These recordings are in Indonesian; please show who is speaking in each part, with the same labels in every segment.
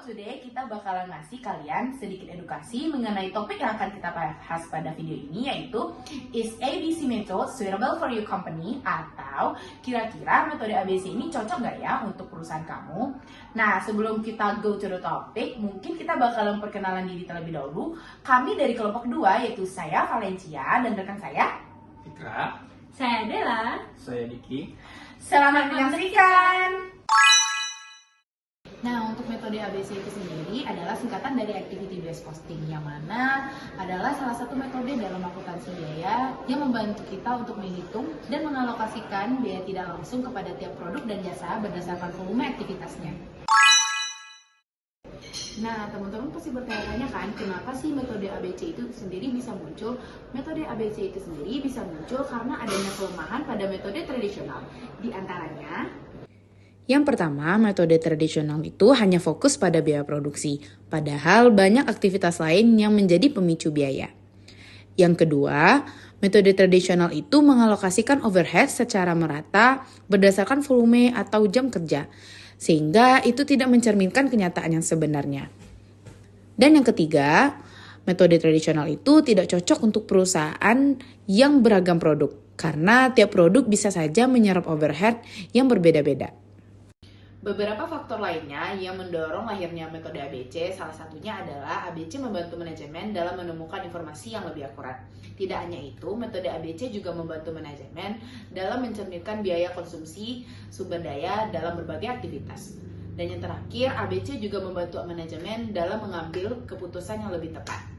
Speaker 1: today kita bakalan ngasih kalian sedikit edukasi mengenai topik yang akan kita bahas pada video ini, yaitu is ABC method suitable for your company, atau kira-kira metode ABC ini cocok nggak ya untuk perusahaan kamu. Nah, sebelum kita go to the topic, mungkin kita bakalan perkenalan diri terlebih dahulu. Kami dari kelompok 2, yaitu saya Valencia dan rekan saya
Speaker 2: Fitra.
Speaker 3: Saya Dela.
Speaker 2: Saya Diki.
Speaker 1: Selamat menyaksikan. Nah, untuk metode ABC itu sendiri adalah singkatan dari Activity Based Costing, yang mana adalah salah satu metode dalam akuntansi biaya yang membantu kita untuk menghitung dan mengalokasikan biaya tidak langsung kepada tiap produk dan jasa berdasarkan volume aktivitasnya. Nah, teman-teman pasti bertanya-tanya kan, kenapa sih metode ABC itu sendiri bisa muncul? Metode ABC itu sendiri bisa muncul karena adanya kelemahan pada metode tradisional. Di antaranya,
Speaker 4: yang pertama, metode tradisional itu hanya fokus pada biaya produksi, padahal banyak aktivitas lain yang menjadi pemicu biaya. Yang kedua, metode tradisional itu mengalokasikan overhead secara merata berdasarkan volume atau jam kerja, sehingga itu tidak mencerminkan kenyataan yang sebenarnya. Dan yang ketiga, metode tradisional itu tidak cocok untuk perusahaan yang beragam produk, karena tiap produk bisa saja menyerap overhead yang berbeda-beda.
Speaker 1: beberapa faktor lainnya yang mendorong lahirnya metode ABC, salah satunya adalah ABC membantu manajemen dalam menemukan informasi yang lebih akurat. Tidak hanya itu, metode ABC juga membantu manajemen dalam mencerminkan biaya konsumsi sumber daya dalam berbagai aktivitas. Dan yang terakhir, ABC juga membantu manajemen dalam mengambil keputusan yang lebih tepat.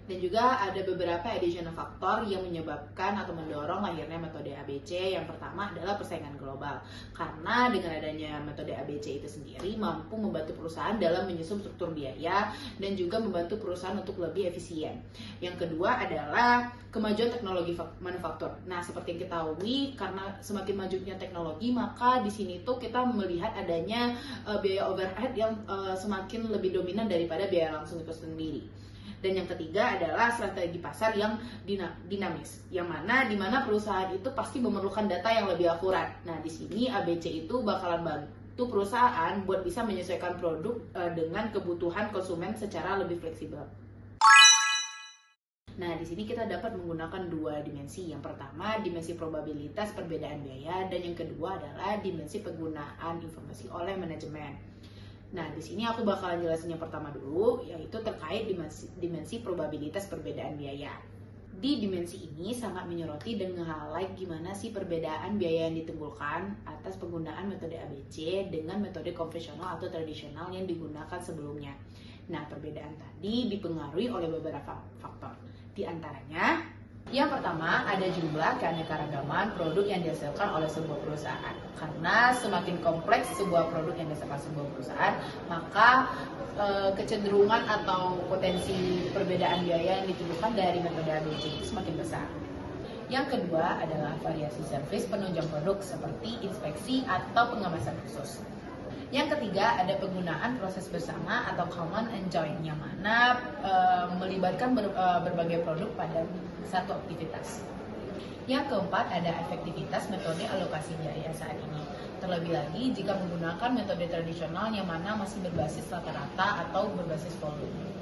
Speaker 1: Dan juga ada beberapa additional faktor yang menyebabkan atau mendorong lahirnya metode ABC. Yang pertama adalah persaingan global. Karena dengan adanya metode ABC itu sendiri mampu membantu perusahaan dalam menyusun struktur biaya dan juga membantu perusahaan untuk lebih efisien. Yang kedua adalah kemajuan teknologi manufaktur. Nah, seperti yang kita ketahui, karena semakin majunya teknologi, maka di sini tuh kita melihat adanya biaya overhead yang semakin lebih dominan daripada biaya langsung itu sendiri. Dan yang ketiga adalah strategi pasar yang dinamis, yang mana di mana perusahaan itu pasti memerlukan data yang lebih akurat. Nah, di sini ABC itu bakalan bantu perusahaan buat bisa menyesuaikan produk dengan kebutuhan konsumen secara lebih fleksibel. Nah, di sini kita dapat menggunakan dua dimensi. Yang pertama, dimensi probabilitas perbedaan biaya, dan yang kedua adalah dimensi penggunaan informasi oleh manajemen. Nah, di sini aku bakalan jelasin yang pertama dulu, yaitu terkait dimensi probabilitas perbedaan biaya. Di dimensi ini sangat menyoroti dan nge-highlight gimana sih perbedaan biaya yang ditimbulkan atas penggunaan metode ABC dengan metode konvensional atau tradisional yang digunakan sebelumnya. Nah, perbedaan tadi dipengaruhi oleh beberapa faktor. Di antaranya, yang pertama, ada jumlah keanekaragaman produk yang dihasilkan oleh sebuah perusahaan. Karena semakin kompleks sebuah produk yang dihasilkan sebuah perusahaan, maka kecenderungan atau potensi perbedaan biaya yang ditimbulkan dari metode ABC itu semakin besar. Yang kedua adalah variasi servis penunjang produk seperti inspeksi atau pengemasan khusus. Yang ketiga, ada penggunaan proses bersama atau common and joint, yang mana melibatkan berbagai produk pada satu aktivitas. Yang keempat, ada efektivitas metode alokasi biaya saat ini. Terlebih lagi jika menggunakan metode tradisional yang mana masih berbasis rata-rata atau berbasis volume.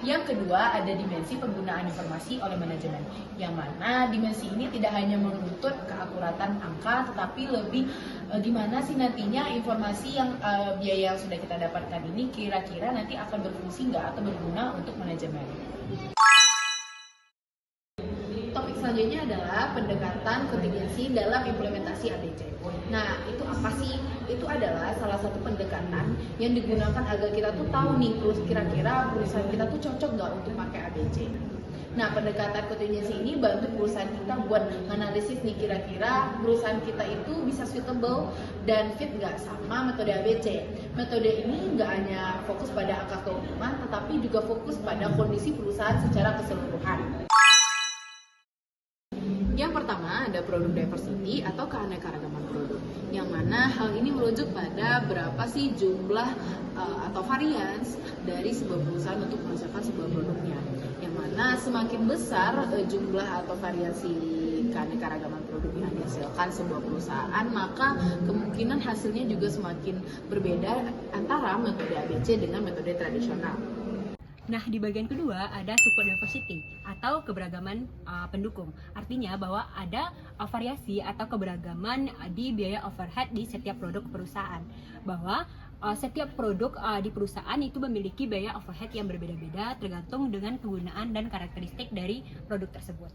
Speaker 1: Yang kedua, ada dimensi penggunaan informasi oleh manajemen, yang mana dimensi ini tidak hanya menuntut keakuratan angka, tetapi lebih gimana sih nantinya informasi yang biaya yang sudah kita dapatkan ini kira-kira nanti akan berfungsi nggak atau berguna untuk manajemen. Topik selanjutnya adalah pendekatan kontingensi dalam implementasi ABC. Nah, itu apa sih? Itu adalah salah satu pendekatan yang digunakan agar kita tuh tahu nih, terus kira-kira perusahaan kita tuh cocok nggak untuk pakai ABC. Nah, pendekatan kontingensi ini bantu perusahaan kita buat analisis nih, kira-kira perusahaan kita itu bisa suitable dan fit nggak sama metode ABC. Metode ini nggak hanya fokus pada angka keuntungan, tetapi juga fokus pada kondisi perusahaan secara keseluruhan. Yang pertama, ada produk diversity atau keanekaragaman produk. yang mana hal ini merujuk pada berapa sih jumlah atau varians dari sebuah perusahaan untuk menghasilkan sebuah produknya. Yang mana semakin besar jumlah atau variasi keanekaragaman produk yang dihasilkan sebuah perusahaan, maka kemungkinan hasilnya juga semakin berbeda antara metode ABC dengan metode tradisional.
Speaker 3: Nah, di bagian kedua ada support diversity atau keberagaman pendukung. Artinya bahwa ada variasi atau keberagaman di biaya overhead di setiap produk perusahaan. Bahwa setiap produk di perusahaan itu memiliki biaya overhead yang berbeda-beda tergantung dengan penggunaan dan karakteristik dari produk tersebut.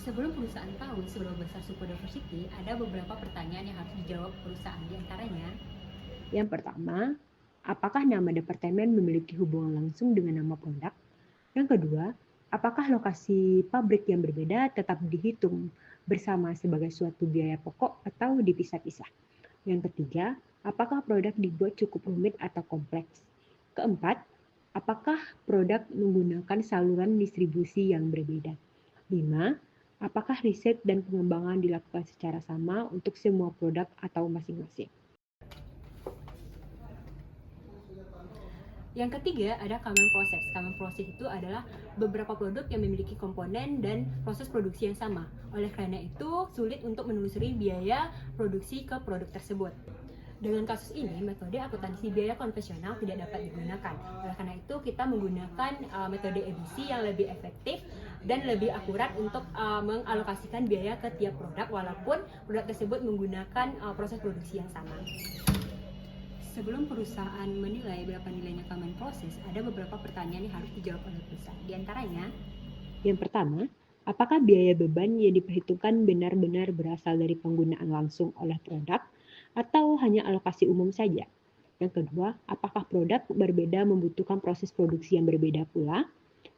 Speaker 3: Sebelum perusahaan tahu seberapa besar support diversity, ada beberapa pertanyaan yang harus dijawab perusahaan. Di antaranya,
Speaker 5: yang pertama, apakah nama departemen memiliki hubungan langsung dengan nama produk? Yang kedua, apakah lokasi pabrik yang berbeda tetap dihitung bersama sebagai suatu biaya pokok atau dipisah-pisah? Yang ketiga, apakah produk dibuat cukup rumit atau kompleks? Keempat, apakah produk menggunakan saluran distribusi yang berbeda? 5. Apakah riset dan pengembangan dilakukan secara sama untuk semua produk atau masing-masing?
Speaker 3: yang ketiga ada common process. Common process itu adalah beberapa produk yang memiliki komponen dan proses produksi yang sama. Oleh karena itu, sulit untuk menelusuri biaya produksi ke produk tersebut. Dengan kasus ini, metode akuntansi biaya konvensional tidak dapat digunakan. Oleh karena itu, kita menggunakan metode ABC yang lebih efektif dan lebih akurat untuk mengalokasikan biaya ke tiap produk, walaupun produk tersebut menggunakan proses produksi yang sama. Sebelum perusahaan menilai berapa nilainya common process, ada beberapa pertanyaan yang harus dijawab oleh perusahaan. Di antaranya,
Speaker 5: yang pertama, apakah biaya beban yang diperhitungkan benar-benar berasal dari penggunaan langsung oleh produk atau hanya alokasi umum saja? Yang kedua, apakah produk berbeda membutuhkan proses produksi yang berbeda pula?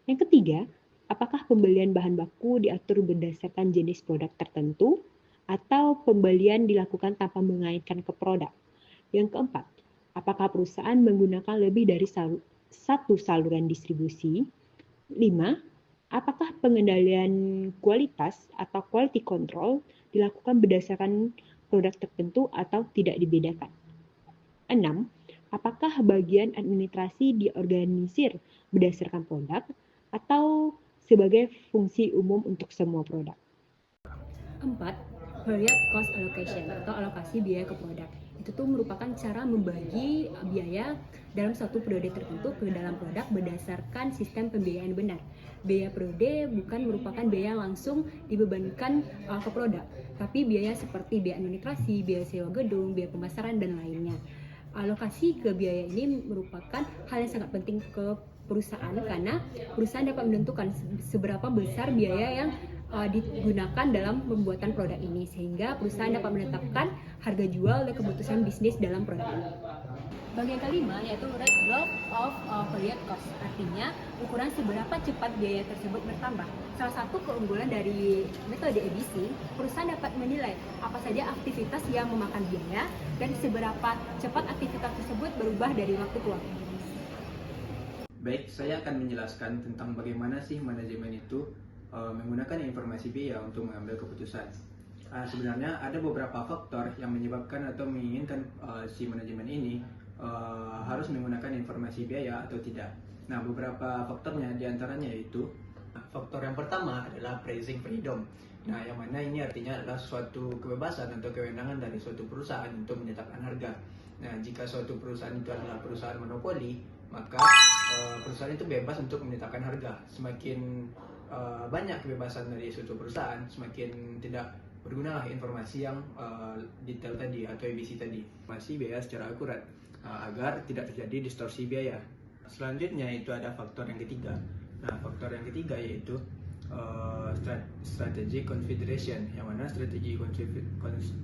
Speaker 5: Yang ketiga, apakah pembelian bahan baku diatur berdasarkan jenis produk tertentu atau pembelian dilakukan tanpa mengaitkan ke produk? Yang keempat, apakah perusahaan menggunakan lebih dari satu saluran distribusi? 5. Apakah pengendalian kualitas atau quality control dilakukan berdasarkan produk tertentu atau tidak dibedakan? 6. Apakah bagian administrasi diorganisir berdasarkan produk atau sebagai fungsi umum untuk semua produk?
Speaker 3: 4. Period cost allocation atau alokasi biaya ke produk. Itu tuh merupakan cara membagi biaya dalam satu periode tertentu ke dalam produk berdasarkan sistem pembiayaan benar. Biaya periode bukan merupakan biaya langsung dibebankan ke produk, tapi biaya seperti biaya administrasi, biaya sewa gedung, biaya pemasaran, dan lainnya. Alokasi ke biaya ini merupakan hal yang sangat penting ke perusahaan karena perusahaan dapat menentukan seberapa besar biaya yang digunakan dalam pembuatan produk ini, sehingga perusahaan dapat menetapkan harga jual dan keputusan bisnis dalam produk ini. Bagian kelima yaitu rate growth of period cost, artinya ukuran seberapa cepat biaya tersebut bertambah. Salah satu keunggulan dari metode ABC, perusahaan dapat menilai apa saja aktivitas yang memakan biaya dan seberapa cepat aktivitas tersebut berubah dari waktu ke waktu.
Speaker 2: Baik, saya akan menjelaskan tentang bagaimana sih manajemen itu menggunakan informasi biaya untuk mengambil keputusan. Sebenarnya ada beberapa faktor yang menyebabkan atau menginginkan si manajemen ini harus menggunakan informasi biaya atau tidak. Nah, beberapa faktornya diantaranya yaitu faktor yang pertama adalah pricing freedom. Nah, yang mana ini artinya adalah suatu kebebasan atau kewenangan dari suatu perusahaan untuk menetapkan harga. Nah, jika suatu perusahaan itu adalah perusahaan monopoli, maka perusahaan itu bebas untuk menetapkan harga. Semakin banyak kebebasan dari suatu perusahaan, semakin tidak bergunalah informasi yang detail tadi atau ABC tadi. Masih biaya secara akurat agar tidak terjadi distorsi biaya. Selanjutnya itu ada faktor yang ketiga. Nah, faktor yang ketiga yaitu strategic confederation, yang mana strategi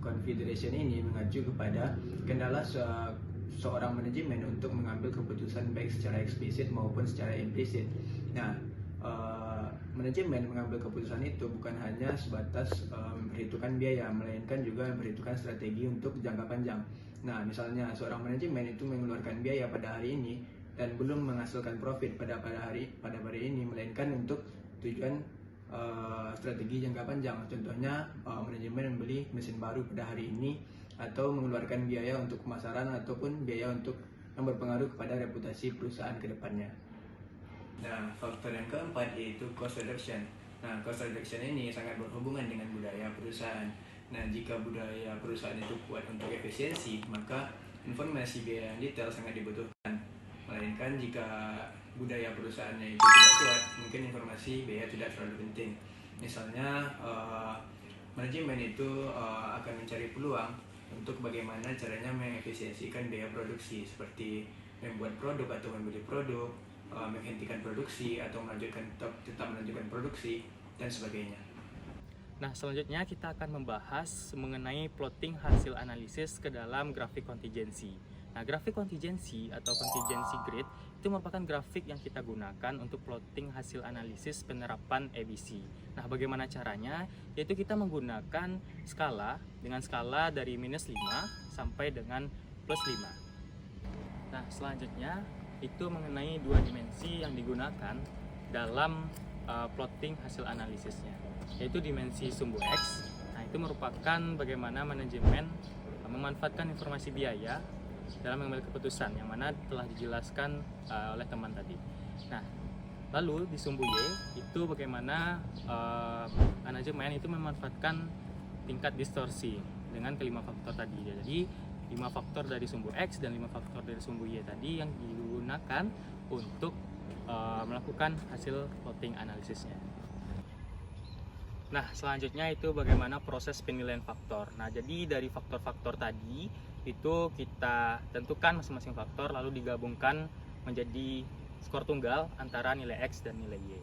Speaker 2: confederation ini mengacu kepada kendala seorang manajemen untuk mengambil keputusan baik secara eksplisit maupun secara implisit. Nah, manajemen mengambil keputusan itu bukan hanya sebatas memperhitungkan biaya, melainkan juga memperhitungkan strategi untuk jangka panjang. Nah, misalnya seorang manajemen itu mengeluarkan biaya pada hari ini dan belum menghasilkan profit pada hari ini, melainkan untuk tujuan strategi jangka panjang. Contohnya manajemen membeli mesin baru pada hari ini, atau mengeluarkan biaya untuk pemasaran ataupun biaya untuk yang berpengaruh kepada reputasi perusahaan ke depannya. Nah, faktor yang keempat yaitu cost reduction. Nah, cost reduction ini sangat berhubungan dengan budaya perusahaan. Nah, jika budaya perusahaan itu kuat untuk efisiensi, maka informasi biaya yang detail sangat dibutuhkan. Melainkan jika budaya perusahaannya itu tidak kuat, mungkin informasi biaya tidak terlalu penting. Misalnya, manajemen itu akan mencari peluang untuk bagaimana caranya mengefisiensikan biaya produksi, seperti membuat produk atau membeli produk, menghentikan produksi atau tetap melanjutkan produksi, dan sebagainya.
Speaker 6: Nah, selanjutnya kita akan membahas mengenai plotting hasil analisis ke dalam grafik kontingensi. Nah, grafik kontingensi atau contingency grid itu merupakan grafik yang kita gunakan untuk plotting hasil analisis penerapan ABC. Nah, bagaimana caranya? Yaitu kita menggunakan skala dengan skala dari -5 sampai dengan +5. Nah, selanjutnya itu mengenai dua dimensi yang digunakan dalam plotting hasil analisisnya, yaitu dimensi sumbu X. Nah, itu merupakan bagaimana manajemen memanfaatkan informasi biaya dalam mengambil keputusan, yang mana telah dijelaskan oleh teman tadi. Nah, lalu di sumbu Y itu bagaimana manajemen itu memanfaatkan tingkat distorsi dengan kelima faktor tadi. Jadi 5 faktor dari sumbu X dan 5 faktor dari sumbu Y tadi yang digunakan untuk melakukan hasil plotting analisisnya. Nah, selanjutnya itu bagaimana proses penilaian faktor. Nah, jadi dari faktor-faktor tadi itu kita tentukan masing-masing faktor lalu digabungkan menjadi skor tunggal antara nilai X dan nilai Y.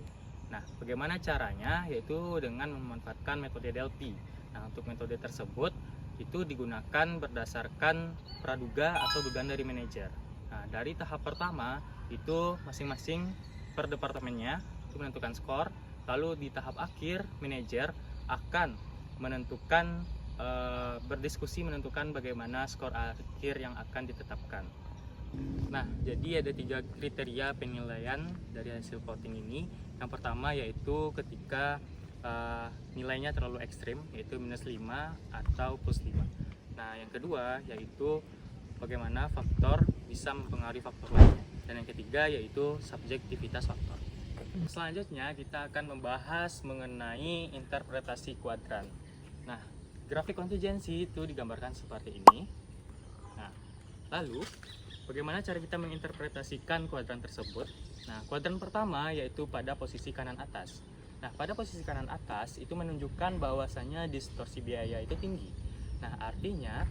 Speaker 6: Nah, bagaimana caranya? Yaitu dengan memanfaatkan metode Delphi. Nah, untuk metode tersebut itu digunakan berdasarkan praduga atau dugaan dari manajer. Nah, dari tahap pertama itu masing-masing per departemennya itu menentukan skor. Lalu di tahap akhir manajer akan menentukan berdiskusi menentukan bagaimana skor akhir yang akan ditetapkan. Nah, jadi ada 3 kriteria penilaian dari hasil plotting ini. Yang pertama yaitu ketika nilainya terlalu ekstrim, yaitu -5 atau +5. Nah, yang kedua yaitu bagaimana faktor bisa mempengaruhi faktor lainnya. Dan yang ketiga yaitu subjektivitas faktor. Selanjutnya kita akan membahas mengenai interpretasi kuadran. Nah, grafik kontingensi itu digambarkan seperti ini. Nah, lalu bagaimana cara kita menginterpretasikan kuadran tersebut? Nah, kuadran pertama yaitu pada posisi kanan atas. Nah, pada posisi kanan atas itu menunjukkan bahwasanya distorsi biaya itu tinggi. Nah, artinya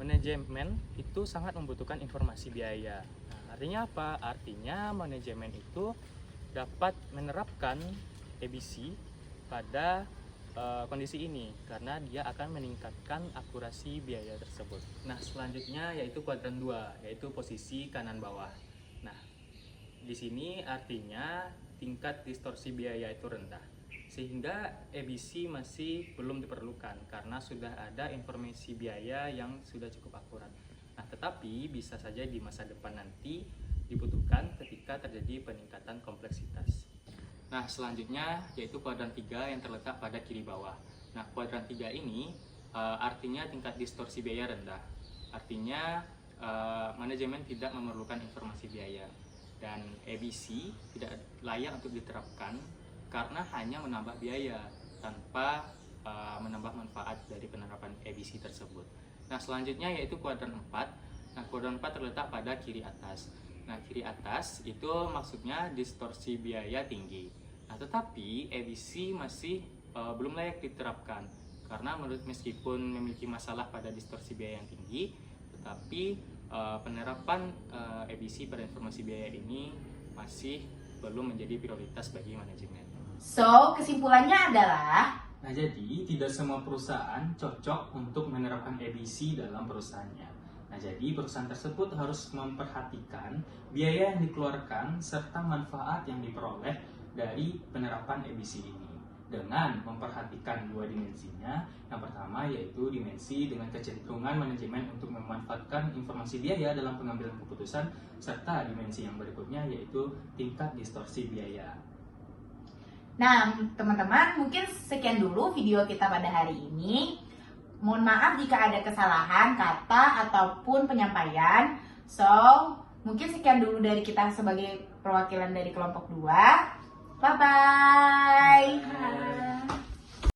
Speaker 6: manajemen itu sangat membutuhkan informasi biaya. Nah, artinya apa? Artinya manajemen itu dapat menerapkan ABC pada kondisi ini karena dia akan meningkatkan akurasi biaya tersebut. Nah, selanjutnya yaitu kuadran 2, yaitu posisi kanan bawah. Nah, di sini artinya tingkat distorsi biaya itu rendah, sehingga ABC masih belum diperlukan karena sudah ada informasi biaya yang sudah cukup akurat. Nah, tetapi bisa saja di masa depan nanti dibutuhkan ketika terjadi peningkatan kompleksitas. Nah, selanjutnya yaitu kuadran 3 yang terletak pada kiri bawah. Nah, kuadran 3 ini artinya tingkat distorsi biaya rendah. Artinya manajemen tidak memerlukan informasi biaya. Dan ABC tidak layak untuk diterapkan karena hanya menambah biaya tanpa menambah manfaat dari penerapan ABC tersebut. Nah, selanjutnya yaitu kuadran 4. Nah, kuadran 4 terletak pada kiri atas. Nah, kiri atas itu maksudnya distorsi biaya tinggi. Nah, tetapi ABC masih belum layak diterapkan karena meskipun memiliki masalah pada distorsi biaya yang tinggi, tetapi penerapan ABC pada informasi biaya ini masih belum menjadi prioritas bagi manajemen.
Speaker 1: So, kesimpulannya adalah
Speaker 6: Nah, jadi tidak semua perusahaan cocok untuk menerapkan ABC dalam perusahaannya. Nah, jadi perusahaan tersebut harus memperhatikan biaya yang dikeluarkan serta manfaat yang diperoleh dari penerapan ABC ini dengan memperhatikan dua dimensinya. Yang pertama yaitu dimensi dengan kecenderungan manajemen untuk memanfaatkan informasi biaya dalam pengambilan keputusan, serta dimensi yang berikutnya yaitu tingkat distorsi biaya.
Speaker 1: Nah, teman-teman, mungkin sekian dulu video kita pada hari ini. Mohon maaf jika ada kesalahan kata ataupun penyampaian. So, mungkin sekian dulu dari kita sebagai perwakilan dari kelompok 2. Bye-bye.